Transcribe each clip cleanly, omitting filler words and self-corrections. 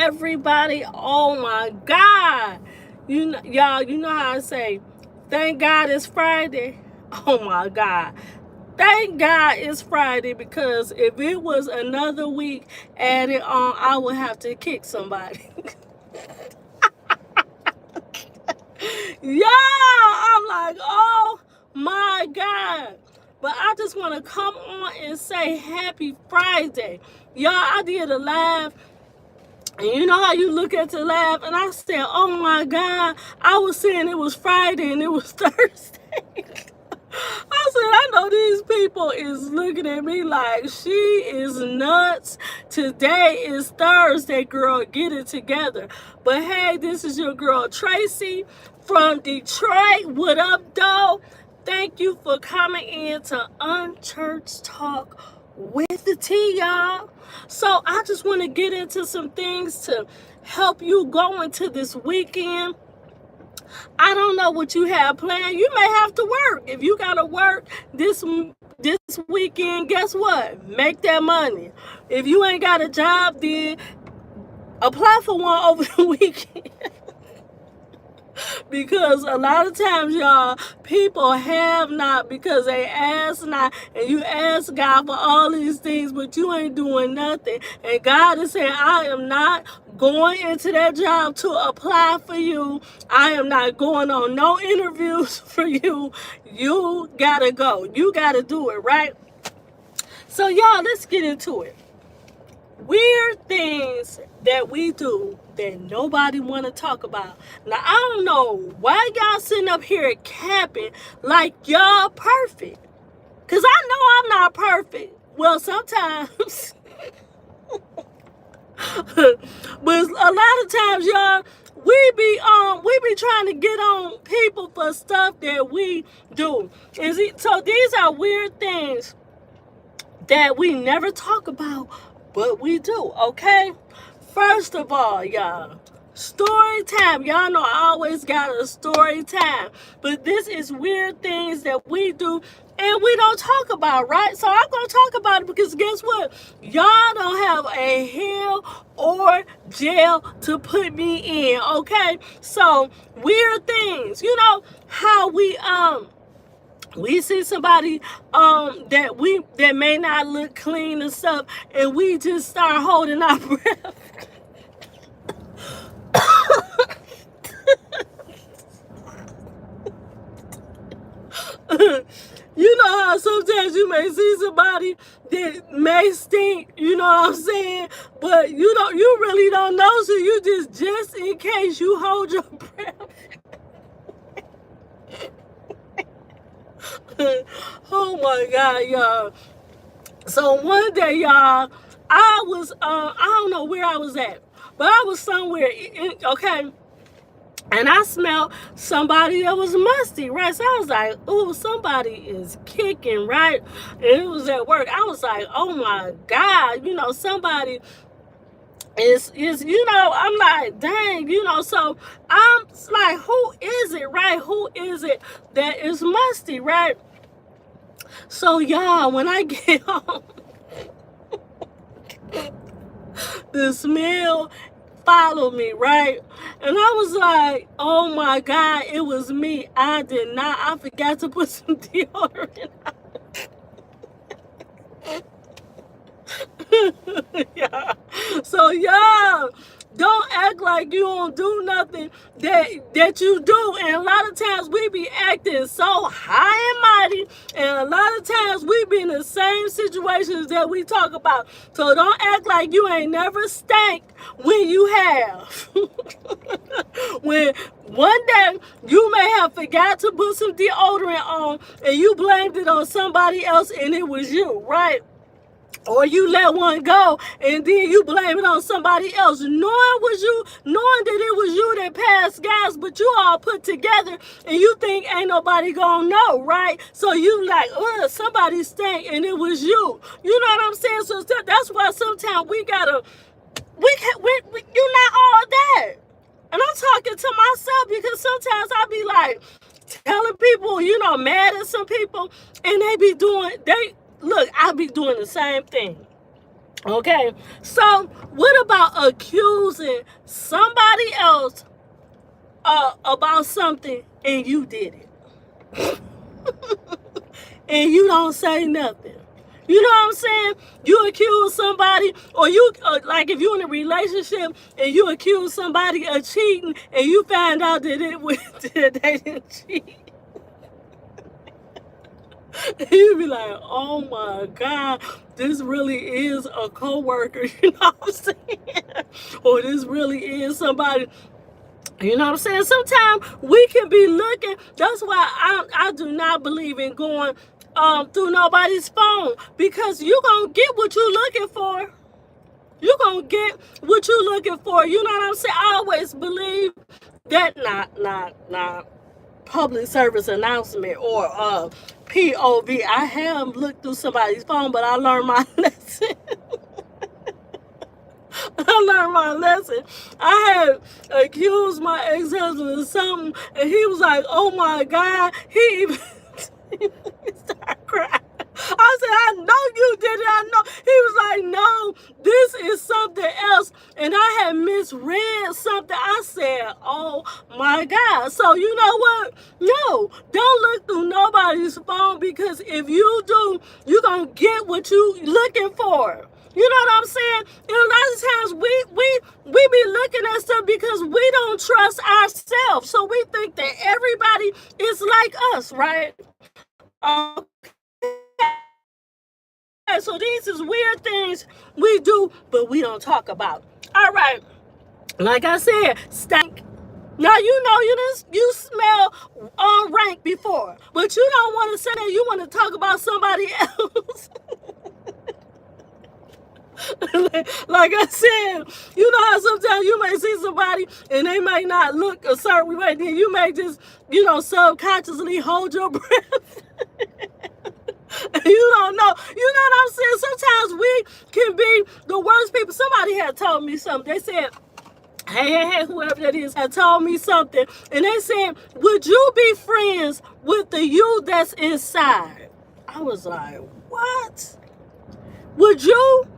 everybody. Oh my God. Y'all, you know how I say, thank God it's Friday. Oh my God. Thank God it's Friday, because if it was another week added on, I would have to kick somebody. Yeah, I'm like, oh my God. But I just want to come on and say happy Friday. Y'all, I did a live. And you know how you look at the live, and I said, oh my God, I was saying it was Friday and it was Thursday. I said, I know these people is looking at me like she is nuts. Today is Thursday, girl. Get it together. But hey, this is your girl Tracy from Detroit. What up, though? Thank you for coming in to Unchurched Talk with the T, y'all. So I just want to get into some things to help you go into this weekend. I don't know what you have planned. You may have to work. If you got to work this weekend, guess what? Make that money. If you ain't got a job, then apply for one over the weekend. Because a lot of times, y'all, people have not because they ask not, and you ask God for all these things, but you ain't doing nothing. And God is saying, I am not going into that job to apply for you. I am not going on no interviews for you. You gotta go. You gotta do it, right? So, y'all, let's get into it. Weird things that we do that nobody want to talk about. Now, I don't know why y'all sitting up here capping like y'all perfect. Because I know I'm not perfect. Well, sometimes. But a lot of times, y'all, we be trying to get on people for stuff that we do. And so these are weird things that we never talk about, but we do, okay? First of all, y'all, story time. Y'all know I always got a story time. But this is weird things that we do and we don't talk about, right? So I'm going to talk about it because guess what? Y'all don't have a hell or jail to put me in, okay? So weird things. You know how we see somebody that may not look clean and stuff, and we just start holding our breath. You know how sometimes you may see somebody that may stink, you know what I'm saying? But you really don't know, so you just in case you hold your breath. Oh my God, y'all. So one day, y'all, I was, I don't know where I was at, but I was somewhere, okay? And I smelled somebody that was musty, right? So I was like, oh, somebody is kicking, right? And it was at work. I was like, oh my God, you know, somebody is, you know, I'm like, dang, you know, so I'm like, who is it, right? Who is it that is musty, right? So y'all, when I get home, the smell followed me, right? And I was like, oh my God, it was me. I forgot to put some deodorant on. Yeah. So y'all, don't act like you don't do nothing that you do. And a lot of times we be acting so high and mighty, and a lot of times we be in the same situations that we talk about. So don't act like you ain't never stank when you have. When one day you may have forgot to put some deodorant on and you blamed it on somebody else and it was you, right? Or you let one go and then you blame it on somebody else, knowing that it was you that passed gas, but you all put together and you think ain't nobody gonna know, right? So you like, somebody stank and it was you. You know what I'm saying? So that's why sometimes you're not all that. And I'm talking to myself because sometimes I be like telling people, you know, mad at some people, and I be doing the same thing. Okay, so what about accusing somebody else about something and you did it and you don't say nothing? You know what I'm saying? You accuse somebody, or you like if you're in a relationship and you accuse somebody of cheating and you find out that that they didn't cheat. You be like, oh my God, this really is a coworker, you know what I'm saying? Or this really is somebody, you know what I'm saying? Sometimes we can be looking. That's why I do not believe in going through nobody's phone, because you gonna get what you looking for. You gonna get what you looking for. You know what I'm saying? I always believe that not public service announcement or POV. I have looked through somebody's phone, but I learned my lesson. I learned my lesson. I had accused my ex-husband of something, and he was like, oh my God. He even started crying. I said, I know you did it. I know. He was like, no, this is something else. And I had misread something. I said, oh my God. So you know what? No, don't look through nobody's phone, because if you do, you're going to get what you looking for. You know what I'm saying? And a lot of times we be looking at stuff because we don't trust ourselves. So we think that everybody is like us, right? So these is weird things we do, but we don't talk about. All right. Like I said, stank. Now you know you smell rank before, but you don't want to say that. You want to talk about somebody else. Like I said, you know how sometimes you may see somebody and they may not look a certain way, then you may just, subconsciously hold your breath. You don't know. You know what I'm saying? Sometimes we can be the worst people. Somebody had told me something. They said, hey, whoever that is had told me something. And they said, would you be friends with the you that's inside? I was like, what? Would you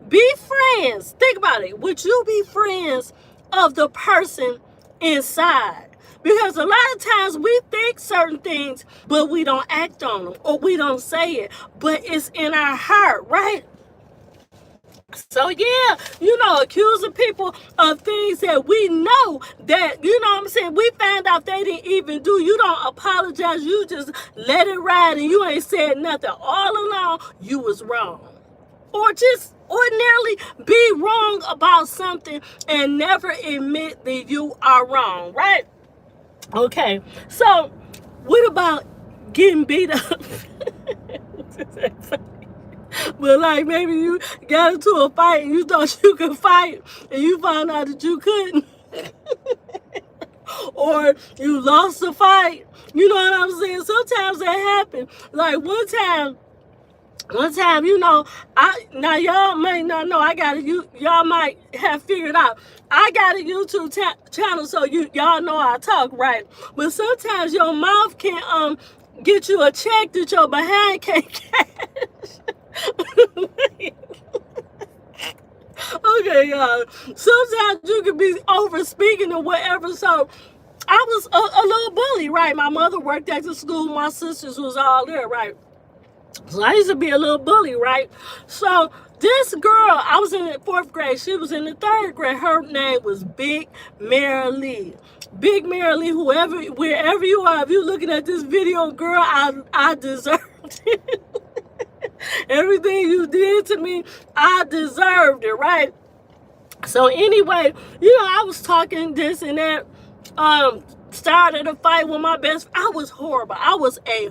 be friends? Think about it. Would you be friends of the person inside? Because a lot of times we think certain things, but we don't act on them, or we don't say it, but it's in our heart, right? So yeah, accusing people of things that we know that, what I'm saying, we found out they didn't even do. You don't apologize. You just let it ride and you ain't said nothing. All along, you was wrong. Or just ordinarily be wrong about something and never admit that you are wrong, right? Okay, so what about getting beat up? But like maybe you got into a fight and you thought you could fight and you found out that you couldn't. Or you lost the fight. You know what I'm saying? Sometimes that happens. Like one time, now y'all may not know, y'all might have figured out, I got a YouTube channel, so y'all know I talk, right? But sometimes your mouth can get you a check that your behind can't cash. Okay, y'all. Sometimes you can be over speaking or whatever. So I was a little bully, right? My mother worked at the school. My sisters was all there, right? So I used to be a little bully, right? So this girl, I was in the 4th grade. She was in the 3rd grade. Her name was Big Mary Lee. Big Mary Lee, wherever you are, if you're looking at this video, girl, I deserved it. Everything you did to me, I deserved it, right? So anyway, I was talking this and that. Started a fight with my best friend. I was horrible. I was a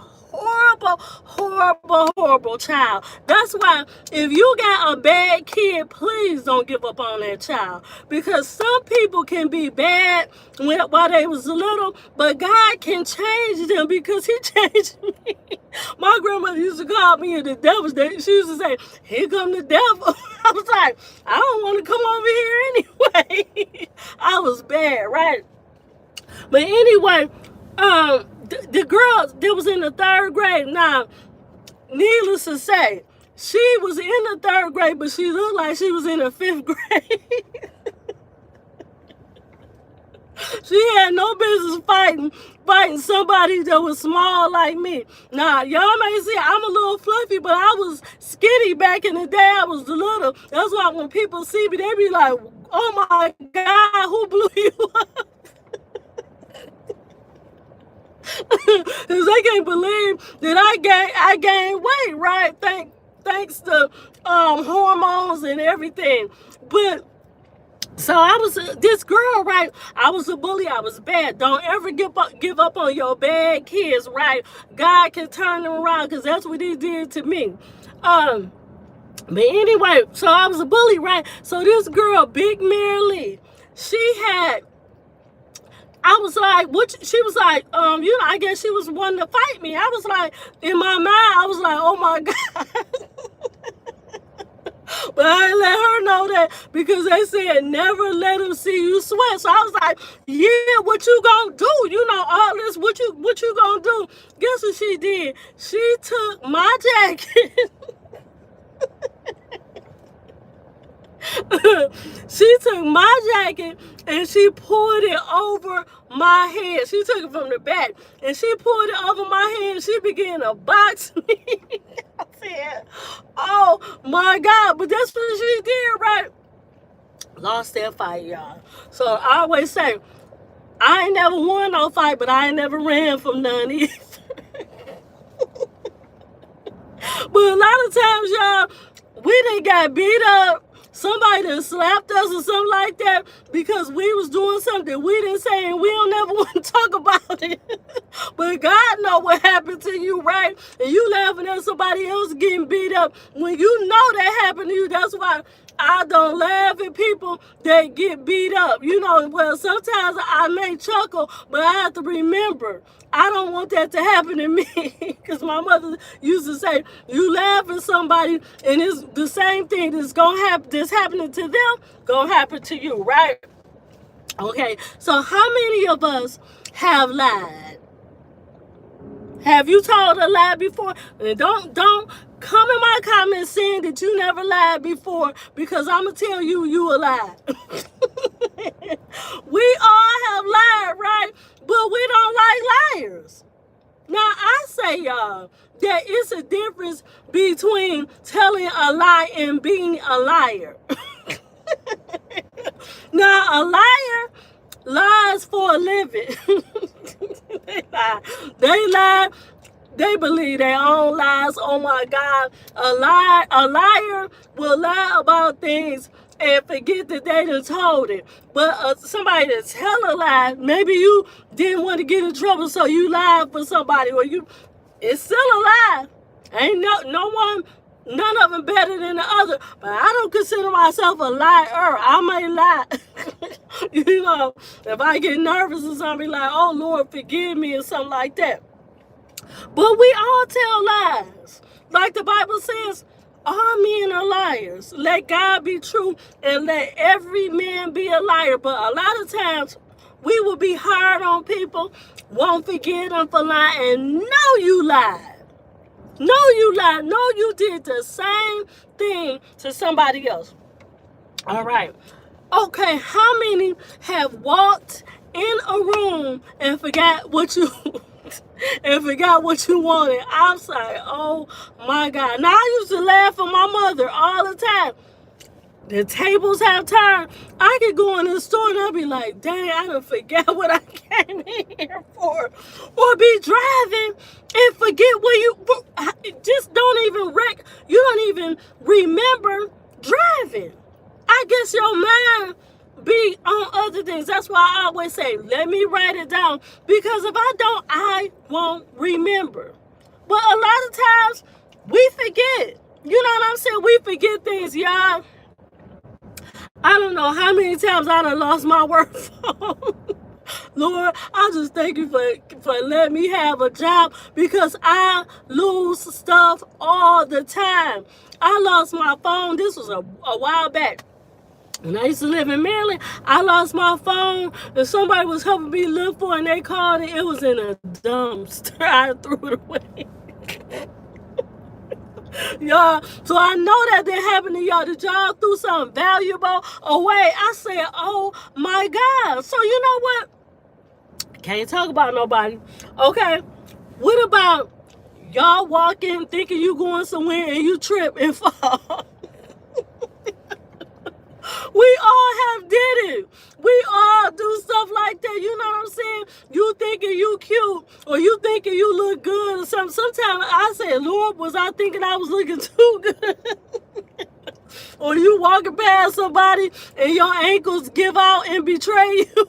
horrible child. That's why if you got a bad kid, please don't give up on that child, because some people can be bad while they was little, but God can change them, because he changed me. My grandmother used to call me the devil's day. She used to say, here come the devil. I was like, I don't want to come over here anyway. I was bad, right? But anyway, the girl that was in the 3rd grade, now, needless to say, She was in the 3rd grade, but she looked like she was in the 5th grade. She had no business fighting somebody that was small like me. Now, y'all may see I'm a little fluffy, but I was skinny back in the day. I was little. That's why when people see me, they be like, oh my God, who blew you up? Because they can't believe that I gained weight, right? Thanks to hormones and everything. But so I was this girl, right? I was a bully. I was bad. Don't ever give up on your bad kids, right? God can turn them around, because that's what he did to me. But anyway, so I was a bully, right? So this girl, Big Mary Lee, I was like, she was like, I guess she was wanting to fight me. I was like, in my mind, I was like, oh my God. But I let her know that, because they said never let them see you sweat. So I was like, yeah, what you gonna do? You know, all this, what you gonna do? Guess what she did? She took my jacket. She took my jacket and she pulled it over my head. She took it from the back and she pulled it over my head and she began to box me. I said, oh my God. But that's what she did, right? Lost that fight, y'all. So I always say, I ain't never won no fight, but I ain't never ran from none either. But a lot of times, y'all, we done got beat up. Somebody done slapped us or something like that because we was doing something we didn't say, and we don't never want to talk about it. But God know what happened to you, right? And you laughing at somebody else getting beat up when you know that happened to you. That's why I don't laugh at people that get beat up. You know, well, sometimes I may chuckle, but I have to remember, I don't want that to happen to me. Because my mother used to say, you laugh at somebody and it's the same thing that's happening to them, gonna happen to you, right? Okay, so how many of us have lied? Have you told a lie before? And don't come in my comments saying that you never lied before, because I'm going to tell you, you a lie. We all have lied, right? But we don't like liars. Now, I say, y'all, that it's a difference between telling a lie and being a liar. Now, a liar lies for a living. They lie. They believe their own lies. Oh my God. A liar will lie about things and forget that they done told it. But somebody that tell a lie, maybe you didn't want to get in trouble, so you lied for somebody, or it's still a lie. Ain't none of them better than the other. But I don't consider myself a liar. I may lie. You know, if I get nervous or something, like, oh Lord, forgive me, or something like that. But we all tell lies. Like the Bible says, all men are liars. Let God be true and let every man be a liar. But a lot of times we will be hard on people, won't forgive them for lying, and know you lied. No, you lied. No, you did the same thing to somebody else. All right. Okay, how many have walked in a room and forgot what you wanted? I'm sorry. Oh my God. Now, I used to laugh at my mother all the time. The tables have turned. I could go in the store and I'd be like, dang, I done forgot what I came in here for. Or be driving and forget where you just you don't even remember driving. I guess your mind be on other things. That's why I always say, let me write it down, because if I don't, I won't remember. But a lot of times we forget. You know what I'm saying? We forget things, y'all. I don't know how many times I done lost my work phone. Lord, I just thank you for letting me have a job, because I lose stuff all the time. I lost my phone. This was a while back. When I used to live in Maryland, I lost my phone, and somebody was helping me look for it, and they called it. It was in a dumpster. I threw it away. Y'all, so I know that didn't happen to y'all. Did y'all threw something valuable away? I said, oh my God. So you know what? Can't talk about nobody. Okay. What about y'all walking thinking you going somewhere and you trip and fall? We all have did it. We all do stuff like that. You know what I'm saying? You thinking you cute or you thinking you look good or something. Sometimes I say, Lord, was I thinking I was looking too good? Or you walking past somebody and your ankles give out and betray you.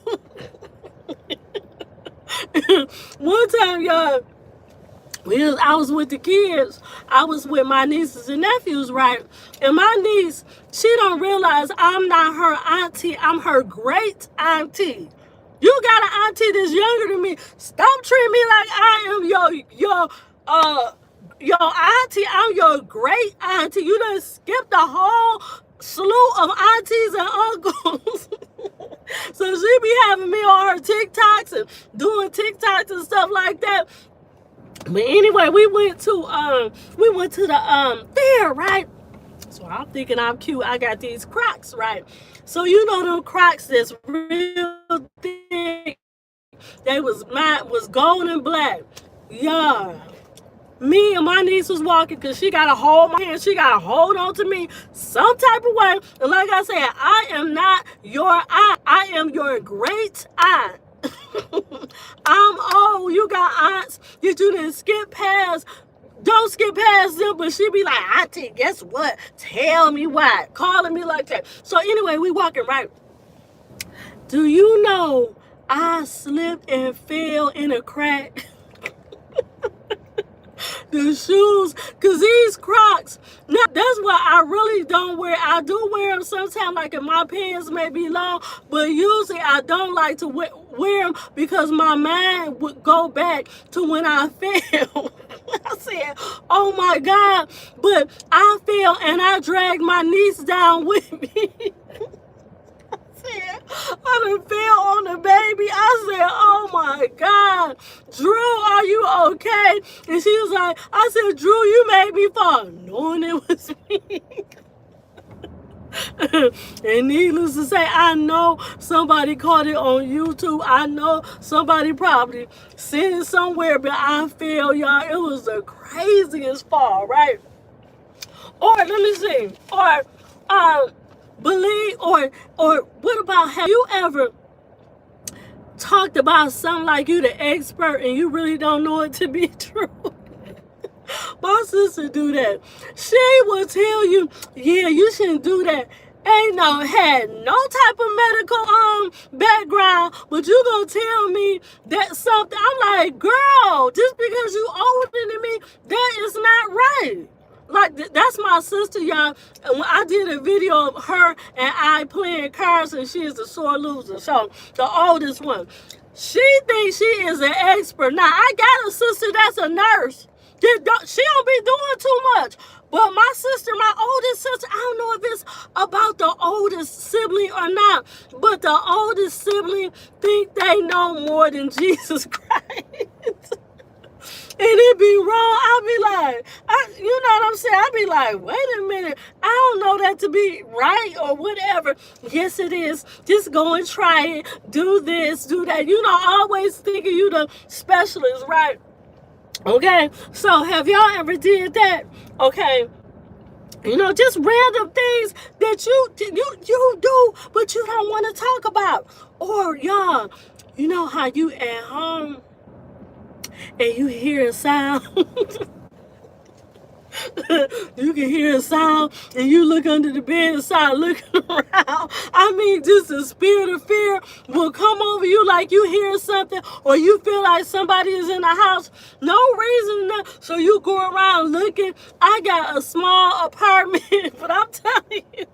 One time, y'all, I was with the kids. I was with my nieces and nephews, right? And my niece, she don't realize I'm not her auntie. I'm her great auntie. You got an auntie that's younger than me. Stop treating me like I am your auntie. I'm your great auntie. You done skipped a whole slew of aunties and uncles. So she be having me on her TikToks and doing TikToks and stuff like that. But anyway, we went to the fair, right? So I'm thinking I'm cute. I got these Crocs, right? So you know them Crocs that's real thick. They was gold and black. Yeah. Me and my niece was walking because she got to hold my hand. She got to hold on to me some type of way. And like I said, I am not your aunt. I am your great aunt. I'm old. You got aunts that you didn't skip past. Don't skip past them, but she be like, Auntie, guess what? Tell me why. Calling me like that. So anyway, we walking right. Do you know I slipped and fell in a crack? The shoes, because these Crocs, now that's why I really don't wear. I do wear them sometimes, like if my pants may be long, but usually I don't like to wear them because my mind would go back to when I fell. I said, oh my God, but I fell and I dragged my niece down with me. I done fell on the baby. I said, oh my God, Drew, are you okay? And she was like, I said, Drew, you made me fall, knowing it was me. And needless to say, I know somebody caught it on YouTube. I know somebody probably seen it somewhere, but I fell, y'all. It was the craziest fall, right? Or let me see. Or believe, or what about, have you ever talked about something like you the expert and you really don't know it to be true? My sister do that. She will tell you, yeah, you shouldn't do that. Had no type of medical background, but you gonna tell me that something. I'm like, girl, just because you older than me, that is not right. Like, that's my sister, y'all. And when I did a video of her and I playing cards, and she is the sore loser. So, the oldest one. She thinks she is an expert. Now, I got a sister that's a nurse. She don't be doing too much. But my sister, my oldest sister, I don't know if it's about the oldest sibling or not, but the oldest sibling think they know more than Jesus Christ. And it be wrong. I'll be like, you know what I'm saying? I'll be like, wait a minute. I don't know that to be right or whatever. Yes, it is. Just go and try it. Do this, do that. You know, always thinking you the specialist, right? Okay. So have y'all ever did that? Okay. You know, just random things that you do, but you don't want to talk about. Or y'all, you know how you at home and you hear a sound. You can hear a sound and you look under the bed and start looking around. I mean, just the spirit of fear will come over you like you hear something or you feel like somebody is in the house. No reason enough. So you go around looking. I got a small apartment, but I'm telling you,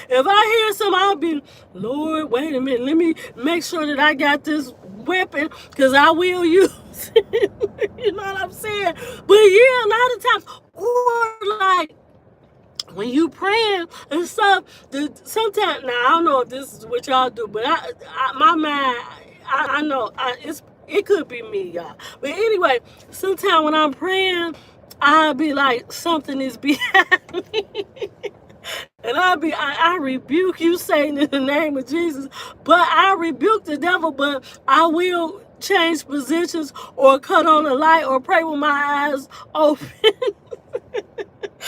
if I hear something, I'll be, Lord, wait a minute. Let me make sure that I got this weapon because I will use it. You know what I'm saying? But yeah, a lot of times, or like when you praying and stuff, sometimes, now I don't know if this is what y'all do, but my mind, I know it could be me, y'all. But anyway, sometimes when I'm praying, I'll be like, something is behind me. And I rebuke you, Satan, in the name of Jesus. But I rebuke the devil, but I will change positions or cut on the light or pray with my eyes open.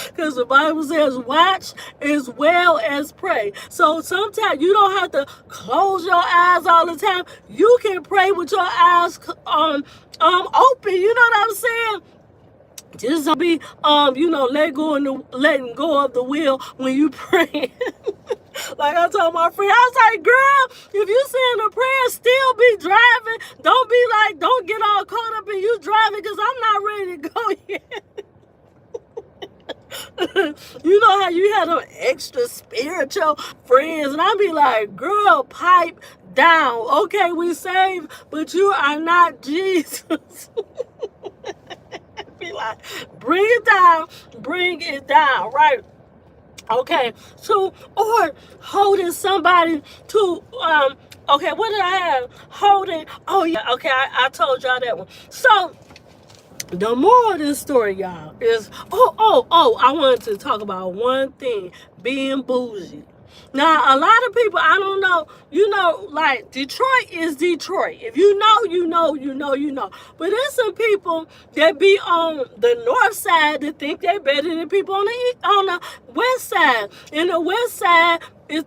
Because the Bible says, watch as well as pray. So sometimes you don't have to close your eyes all the time. You can pray with your eyes open. You know what I'm saying? Just don't be letting go of the wheel when you pray. Like I told my friend, I was like, girl, if you saying a prayer, still be driving. Don't get all caught up in you driving, because I'm not ready to go yet. You know how you had them extra spiritual friends, and I'd be like, girl, pipe down. Okay, we saved, but you are not Jesus. Be like, bring it down, right? Okay, so, or holding somebody to, okay, what did I have? Holding, oh yeah, okay, I told y'all that one. So, the moral of this story, y'all, is, I wanted to talk about one thing, being bougie. Now, a lot of people, I don't know, like, Detroit is Detroit. If you know, you know, you know, you know. But there's some people that be on the north side that think they're better than people on the west side. And the west side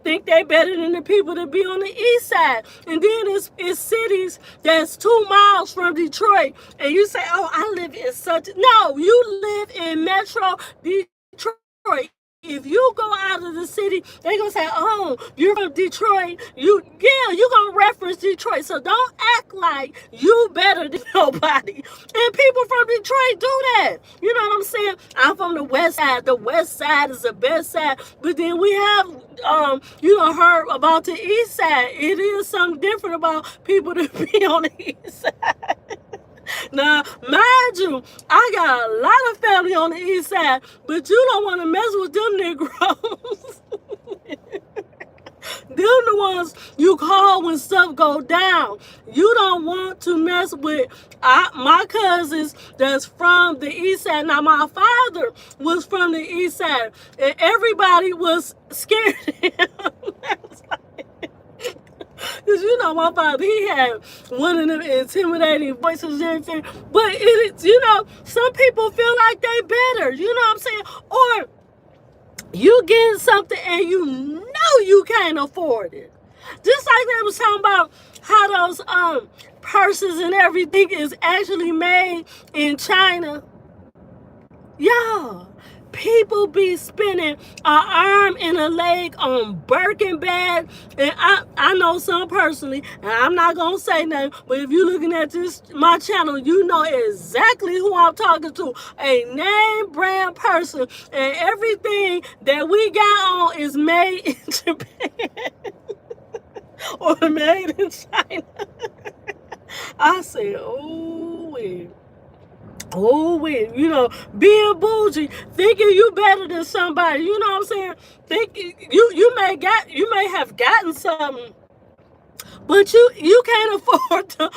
think they better than the people that be on the east side. And then it's cities that's 2 miles from Detroit. And you say, oh, I live in no, you live in Metro Detroit. If you go out of the city, they're going to say, oh, you're from Detroit. You're going to reference Detroit. So don't act like you better than nobody. And people from Detroit do that. You know what I'm saying? I'm from the west side. The west side is the best side. But then we have, heard about the east side. It is something different about people that be on the east side. Now, mind you, I got a lot of family on the east side, but you don't want to mess with them Negroes. Them the ones you call when stuff go down. You don't want to mess with my cousins that's from the east side. Now, my father was from the east side, and everybody was scared of him. Because my father, he had one of them intimidating voices and everything. But some people feel like they better. You know what I'm saying? Or you getting something and you know you can't afford it. Just like they was talking about how those purses and everything is actually made in China. Y'all, people be spending an arm and a leg on Birkin bag. And I know some personally, and I'm not going to say nothing, but if you're looking at my channel, you know exactly who I'm talking to. A name brand person. And everything that we got on is made in Japan. Or made in China. I said, oh, wait. Oh, wait, being bougie, thinking you better than somebody, you know what I'm saying? Thinking you may have gotten something, but you can't afford to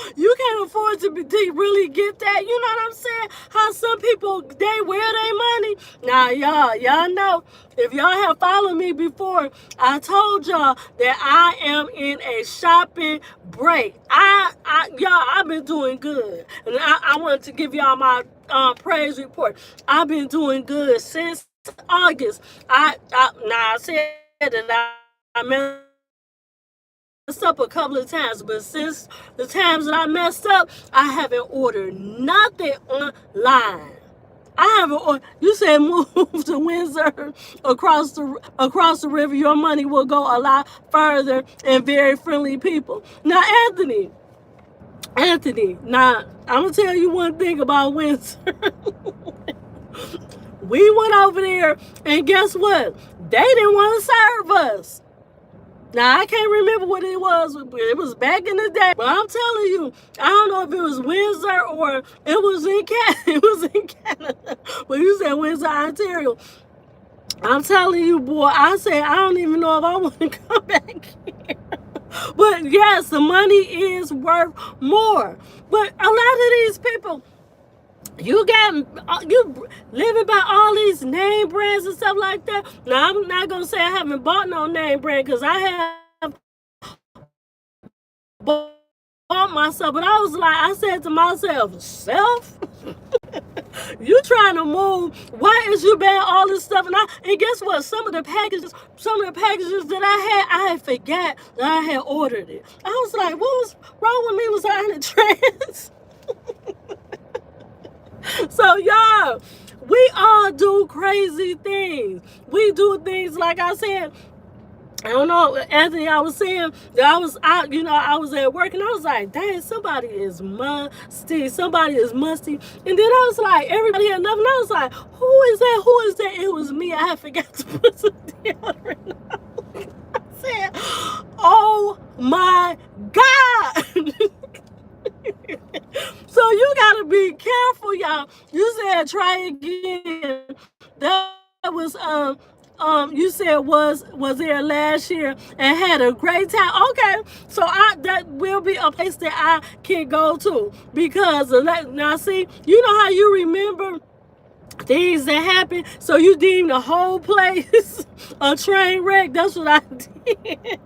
really get that. You know what I'm saying? How some people, they wear their money. Now, y'all know, if y'all have followed me before, I told y'all that I am in a shopping break. I've been doing good. And I wanted to give y'all my praise report. I've been doing good since August. I said that I messed up a couple of times, but since the times that I messed up, I haven't ordered nothing online. I haven't. You said move to Windsor across the river. Your money will go a lot further, and very friendly people. Now, Anthony. Now I'm gonna tell you one thing about Windsor. We went over there, and guess what? They didn't want to serve us. Now, I can't remember what it was. It was back in the day. But I'm telling you, I don't know if it was Windsor or it was in Canada. It was in Canada. But you said Windsor, Ontario. I'm telling you, boy, I said, I don't even know if I want to come back here. But yes, the money is worth more. But a lot of these people, you living by all these name brands and stuff like that. Now I'm not gonna say I haven't bought no name brand because I have bought myself, but I said to myself, self, you trying to move? Why is you buying all this stuff? And guess what? Some of the packages that I had forgot that I had ordered it. I was like, what was wrong with me? Was I in a trance? So y'all, we all do crazy things. We do things like I said. I don't know, Anthony, I was saying that I was out, I was at work and I was like, dang, somebody is musty. And then I was like, everybody had nothing. I was like, who is that? Who is that? It was me. I had forgot to put some deodorant on. I said, oh my God. So you gotta be careful, y'all. You said try again. That was you said was there last year and had a great time. Okay, so that will be a place that I can go to because now see, you know how you remember things that happen, so you deem the whole place a train wreck. That's what I did.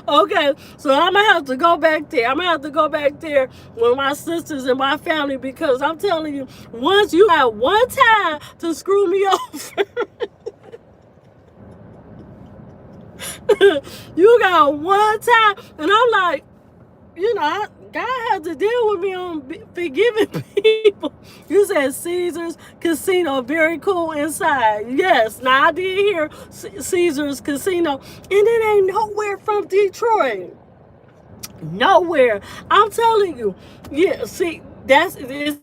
Okay, so I'm gonna have to go back there. I'm gonna have to go back there with my sisters and my family because I'm telling you, once you got one time to screw me over, you got one time, and I'm like, God had to deal with me on forgiving people. You said Caesars Casino, very cool inside. Yes, now I did hear Caesars Casino, and it ain't nowhere from Detroit. Nowhere. I'm telling you. Yeah, see, that's it.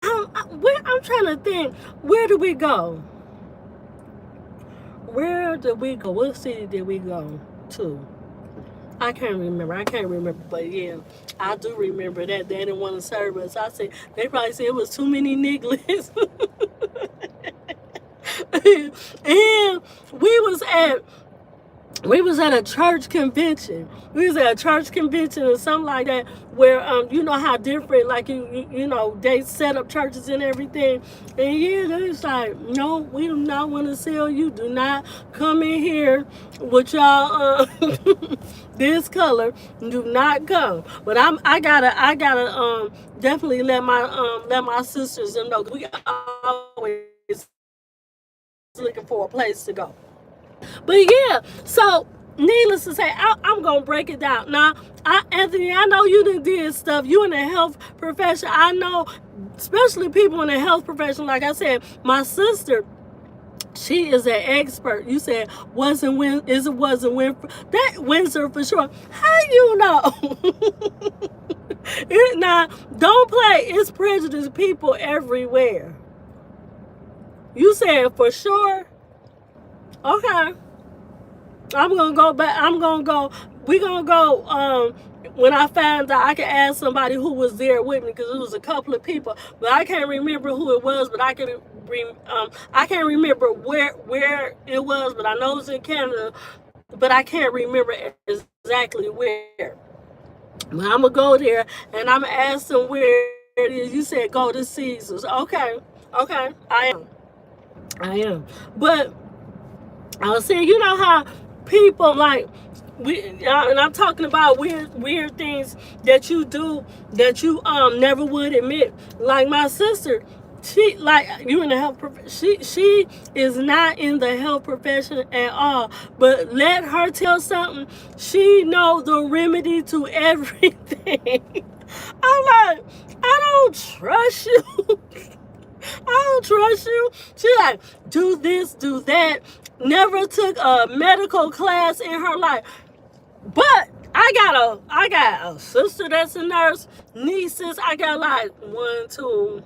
I'm trying to think. Where do we go? Where did we go? What city did we go to? I can't remember, but yeah, I do remember that they didn't want to serve us. They probably said it was too many niggas. And we was at a church convention. We was at a church convention or something like that, where you know how different, like you know, they set up churches and everything. And yeah, they was like, no, we do not want to sell you. Do not come in here with y'all this color. Do not come. But I gotta definitely let my sisters know. We always looking for a place to go. But yeah, so needless to say, I'm gonna break it down. Now, Anthony, I know you did stuff. You in the health profession. I know, especially people in the health profession. Like I said, my sister, she is an expert. You said wasn't that Windsor for sure. How you know? Now, don't play. It's prejudiced people everywhere. You said for sure. Okay. I'm gonna go back. We're gonna go. When I find out, I can ask somebody who was there with me because it was a couple of people, but I can't remember who it was. But I can't remember where it was. But I know it's in Canada, but I can't remember exactly where. But I'm gonna go there and I'm gonna ask them where it is. You said go to Caesars. Okay. I am. But I was saying, you know how people like and I'm talking about weird things that you do that you never would admit. Like my sister, she like you in the health she is not in the health profession at all. But let her tell something, she knows the remedy to everything. I'm like, I don't trust you. I don't trust you. She like, do this, do that. Never took a medical class in her life. But I got a sister that's a nurse, nieces. I got like 1, 2,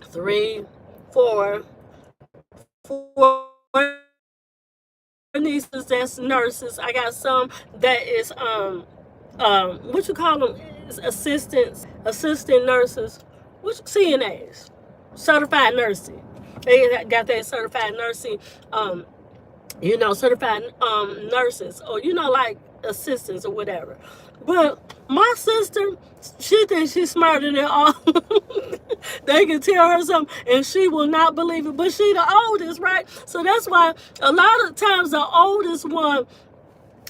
3, 4 nieces that's nurses. I got some that is what you call them, assistant nurses, which CNAs, certified nursing. They got that certified nursing, certified nurses, or like assistants or whatever. But my sister, she thinks she's smarter than all. They can tell her something and she will not believe it. But she the oldest, right? So that's why a lot of times the oldest one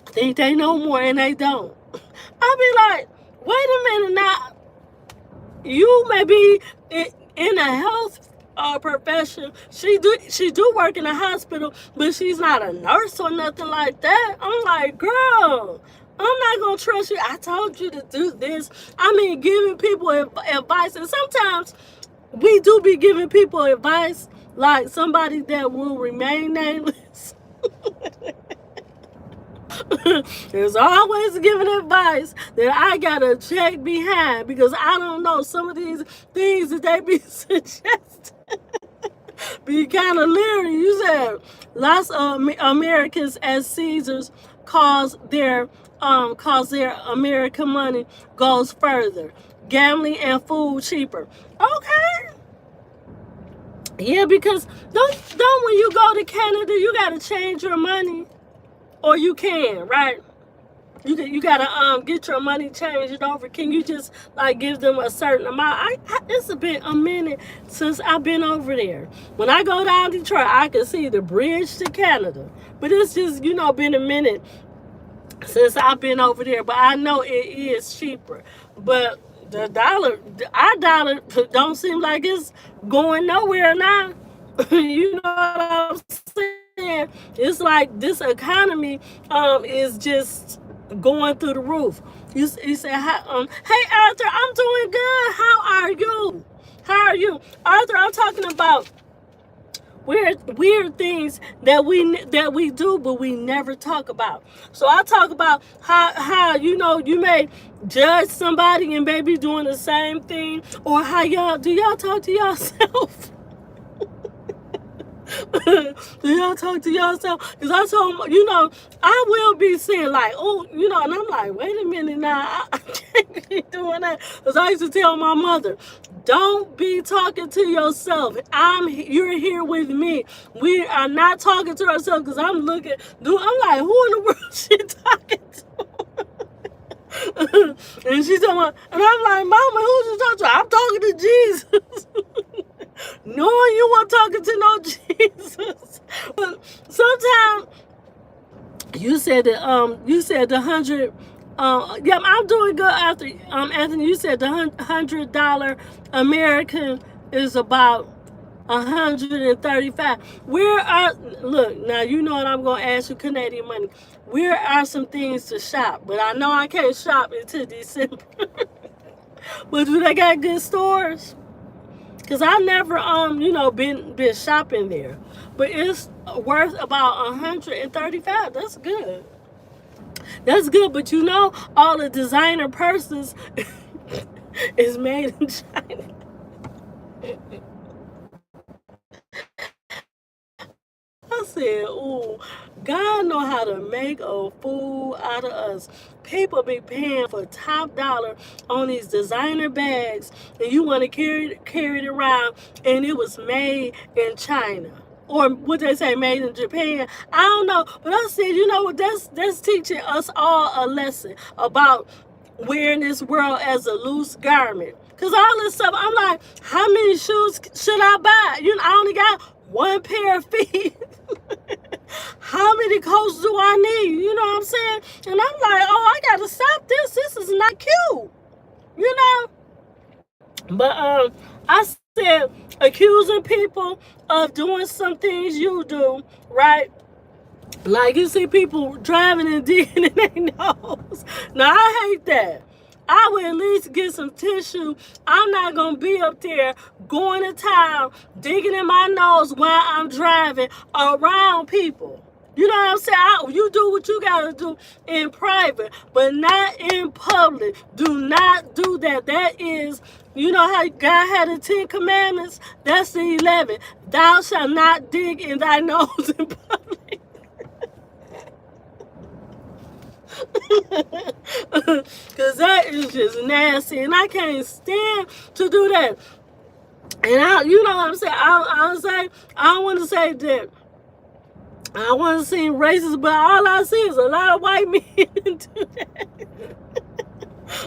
think they know more and they don't. I be like, wait a minute now. You may be in a health profession. She do work in a hospital, but she's not a nurse or nothing like that. I'm like, girl, I'm not gonna trust you. I told you to do this. I mean, giving people advice, and sometimes we do be giving people advice, like somebody that will remain nameless. There's always giving advice that I gotta check behind because I don't know some of these things that they be suggesting be kind of leery. You said lots of Americans as Caesars cause their American money goes further, gambling and food cheaper. Okay. Yeah, because don't when you go to Canada you gotta change your money. Or you can, right? You gotta get your money changed over. Can you just like give them a certain amount? It's been a minute since I've been over there. When I go down Detroit, I can see the bridge to Canada. But it's just, been a minute since I've been over there. But I know it is cheaper. But our dollar don't seem like it's going nowhere now. You know what I'm saying? It's like this economy is just going through the roof. You say, hey Arthur, I'm doing good. How are you? How are you? Arthur, I'm talking about weird things that we do but we never talk about. So I talk about how you may judge somebody and maybe doing the same thing, or how y'all talk to yourself. Do y'all talk to yourself? Because I told I will be saying like, oh, and I'm like, wait a minute now, I can't be doing that. Because I used to tell my mother, don't be talking to yourself. You're here with me. We are not talking to ourselves because I'm like, who in the world she talking to? And she's talking about, and I'm like, Mama, who you talking to? I'm talking to Jesus. No, you weren't talking to no Jesus. But sometimes you said that you said the 100. Yeah, I'm doing good after Anthony. You said the $100 American is about 135. Look now? You know what I'm gonna ask you, Canadian money. Where are some things to shop? But I know I can't shop until December. But do they got good stores? Because I never been shopping there. But it's worth about 135. That's good. That's good. But all the designer purses is made in China. I said, ooh, God know how to make a fool out of us. People be paying for top dollar on these designer bags, and you want to carry it around, and it was made in China. Or what they say, made in Japan. I don't know. But I said, you know what, that's teaching us all a lesson about wearing this world as a loose garment. Because all this stuff, I'm like, how many shoes should I buy? I only got one pair of feet. How many coats do I need? You know what I'm saying? And I'm like, oh, I gotta stop this. This is not cute. But I said, accusing people of doing some things you do, right? Like you see people driving and digging in their nose. Now I hate that. I would at least get some tissue. I'm not going to be up there going to town, digging in my nose while I'm driving around people. You know what I'm saying? You do what you got to do in private, but not in public. Do not do that. That is, how God had the 10 commandments? That's the 11. Thou shalt not dig in thy nose in public. Because that is just nasty, and I can't stand to do that. And you know what I'm saying? I don't want to say that I want to seem racist, but all I see is a lot of white men do that.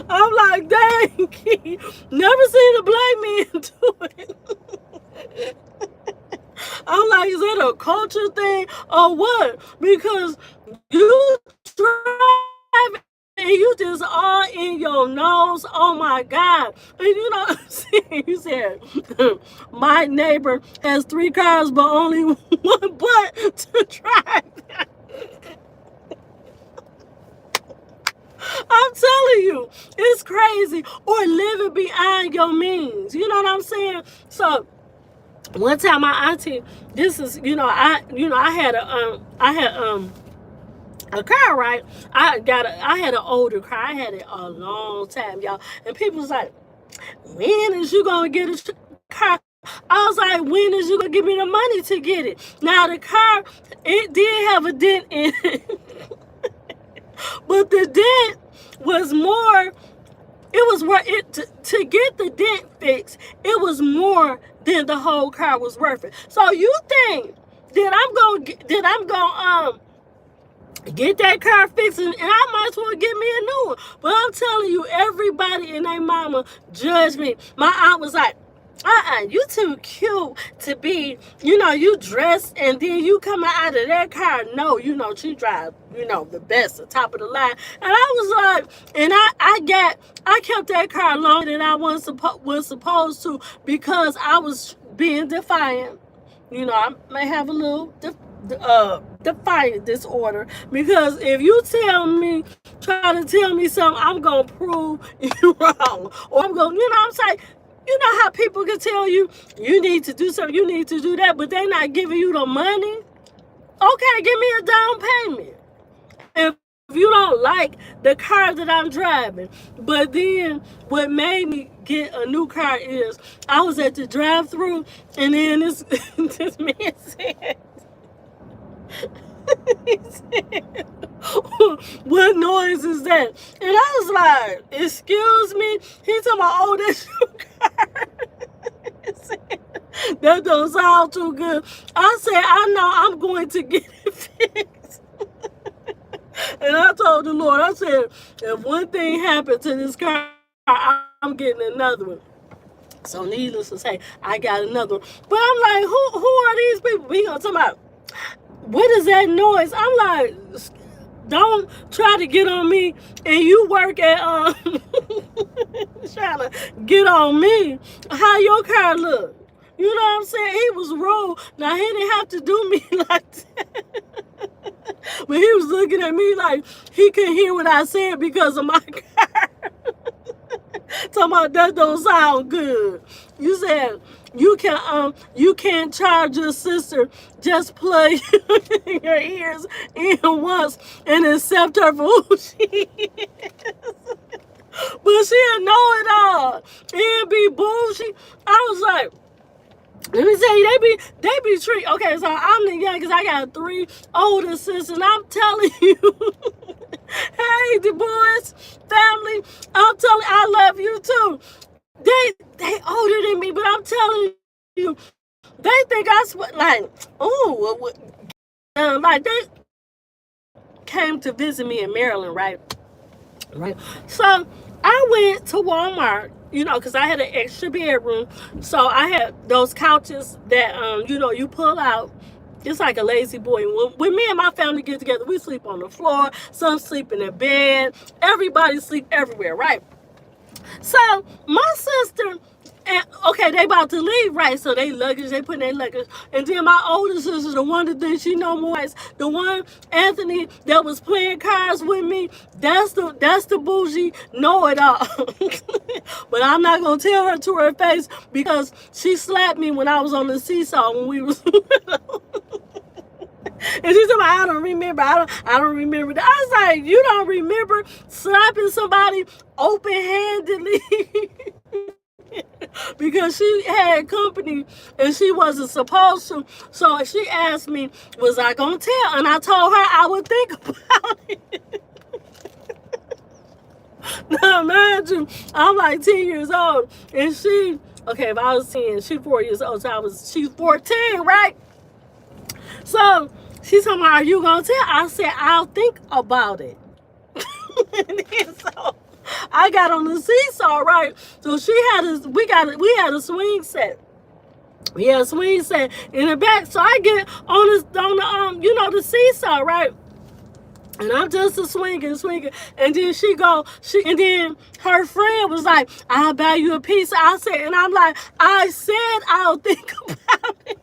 I'm like, dang, Key, never seen a black man do it. I'm like, is that a culture thing or what? Because you drive and you just all in your nose. Oh my God. And you know what I'm saying? You said, my neighbor has 3 cars, but only one butt to drive. I'm telling you, it's crazy. Or living behind your means. You know what I'm saying? So one time my auntie, this is, I had a car, right? I had an older car. I had it a long time, y'all. And people was like, when is you gonna get a car? I was like, when is you gonna give me the money to get it? Now the car, it did have a dent in it. But the dent was more, it was worth it to get the dent fixed. It was more than the whole car was worth it. So you think that I'm gonna get that car fixed and I might as well get me a new one. But I'm telling you, everybody and their mama judged me. My aunt was like, you too cute to be, you dressed and then you coming out of that car. No, she drive, the best, the top of the line. And I was like, and I kept that car longer than I was supposed to because I was being defiant. I may have a little defiant disorder, because if you try to tell me something, I'm gonna prove you wrong, or I'm gonna, I'm saying, you know how people can tell you need to do something, you need to do that, but they're not giving you the money. Okay, give me a down payment if you don't like the car that I'm driving. But then what made me get a new car is I was at the drive-thru, and then this man said, he said, what noise is that? And I was like, excuse me? He told me, oh, that's your car. That don't sound too good. I said, I know, I'm going to get it fixed. And I told the Lord, I said, if one thing happened to this car, I'm getting another one. So needless to say, I got another one. But I'm like, who are these people? We gonna talk about, what is that noise? I'm like, don't try to get on me, and you work at trying to get on me. How your car look? You know what I'm saying? He was rude. Now he didn't have to do me like that. But he was looking at me like he couldn't hear what I said because of my car. Talking about that don't sound good. You said you can't charge your sister, just plug your ears in once and accept her for who she is. But she'll know it all. It'd be bullshit. I was like, let me tell you, they be treat. Okay, so I'm the youngest. I got 3 older sisters, and I'm telling you, hey, the boys, family, I'm telling you, I love you too. They older than me, but I'm telling you, they think I like, oh, like they came to visit me in Maryland, right? So I went to Walmart, because I had an extra bedroom. So I had those couches that, you pull out. It's like a lazy boy. When me and my family get together, we sleep on the floor. Some sleep in the bed. Everybody sleep everywhere, right? So my sister, okay, they about to leave, right? So they put their luggage. And then my older sister, the one that thinks she know more, the one, Anthony, that was playing cards with me, that's the bougie know-it-all. But I'm not going to tell her to her face, because she slapped me when I was on the seesaw when we was and she said, I don't remember. I don't remember that. I was like, you don't remember slapping somebody open-handedly? Because she had company and she wasn't supposed to. So she asked me, was I going to tell? And I told her I would think about it. Now imagine, I'm like 10 years old, and she, okay, if I was 10, she's 4 years old, so she's 14, right? So She told me, are you going to tell? I said, I'll think about it. And then so I got on the seesaw, right? So we had a swing set. We had a swing set in the back. So I get on the the seesaw, right? And I'm just swinging. And then and then her friend was like, I'll buy you a piece. I said, I'll think about it.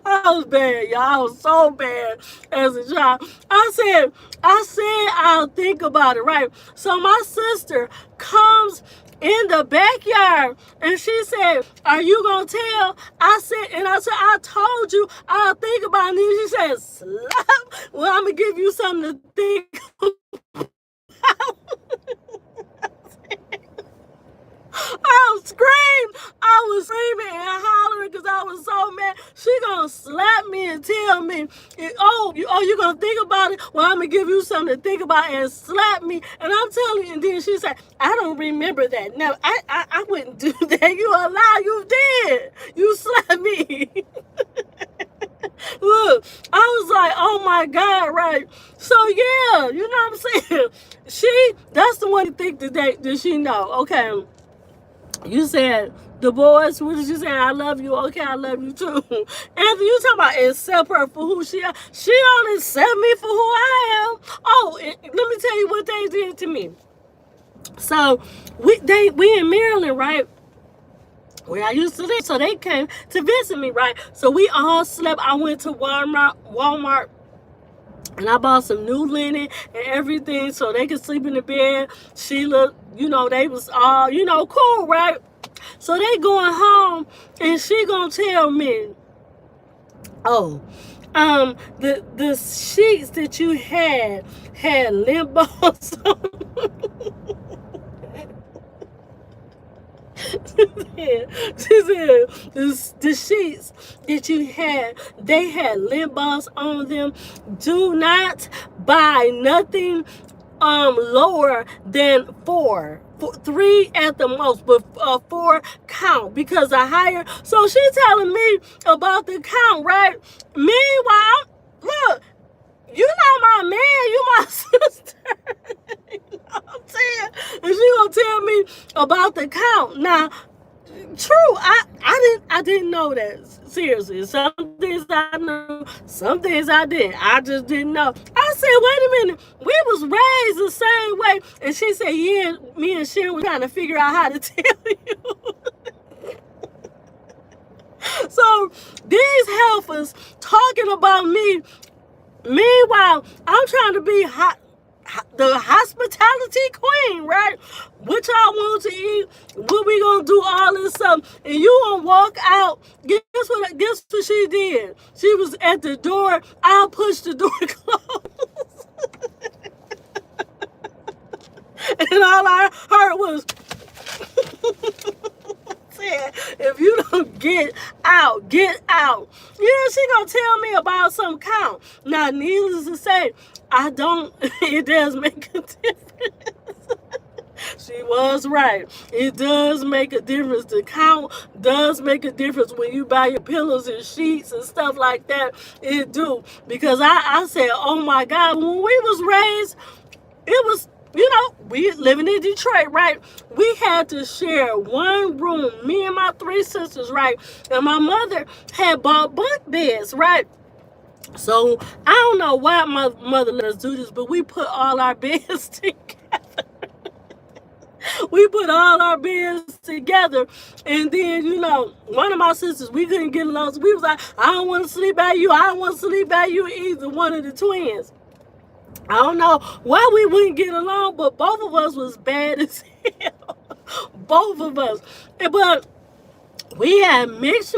I was bad, y'all. I was so bad as a child. I said, I'll think about it, right? So my sister comes in the backyard and she said, are you going to tell? I said, I told you I'll think about it. And she said, slap. Well, I'm going to give you something to think about. I was screaming and hollering because I was so mad. She gonna slap me and tell me, you gonna think about it? Well, I'm gonna give you something to think about, and slap me. And I'm telling you, and then she said, I don't remember that. No, I wouldn't do that. You a lie. You did. You slapped me. Look, I was like, oh my God, right? So yeah, you know what I'm saying? That's the one to think that she know. Okay. You said, the boys, what did you say? I love you. Okay, I love you too. Anthony, you talking about accept her for who she is. She don't accept me for who I am. Oh, let me tell you what they did to me. So, we in Maryland, right? Where I used to live. So they came to visit me, right? So we all slept. I went to Walmart. And I bought some new linen and everything so they could sleep in the bed. Sheila, they was all, cool, right? So they going home and she gonna tell me, the sheets that you had lint balls on She said the sheets that you had, they had lint balls on them. Do not buy nothing lower than 4. 3 at the most, but 4 count, because a higher. So she's telling me about the count, right? Meanwhile, look, you're not my man, you my sister. You know what I'm saying? And she gonna tell me about the count. Now, true, I didn't know that. Seriously, some things I knew, some things I didn't. I just didn't know. I said, wait a minute, we was raised the same way. And she said, yeah, me and Sharon were trying to figure out how to tell you. So these heifers talking about me. Meanwhile, I'm trying to be the hospitality queen, right? What y'all want to eat? What we gonna do? All this stuff, and you gonna walk out. Guess what she did? She was at the door. I pushed the door closed, and all I heard was, if you don't get out. She gonna tell me about some count. Now, needless to say, I don't, it does make a difference. She was right. It does make a difference. The count does make a difference when you buy your pillows and sheets and stuff like that. It do. Because I said, oh my God, when we was raised, it was, we living in Detroit, right? We had to share one room, me and my 3 sisters, right? And my mother had bought bunk beds, right? So I don't know why my mother let us do this, but we put all our beds together. We put all our beds together, and then, one of my sisters, we couldn't get along. So we was like, I don't want to sleep by you. I don't want to sleep by you either, one of the twins. I don't know why we wouldn't get along, but both of us was bad as hell. Both of us. But we had mixed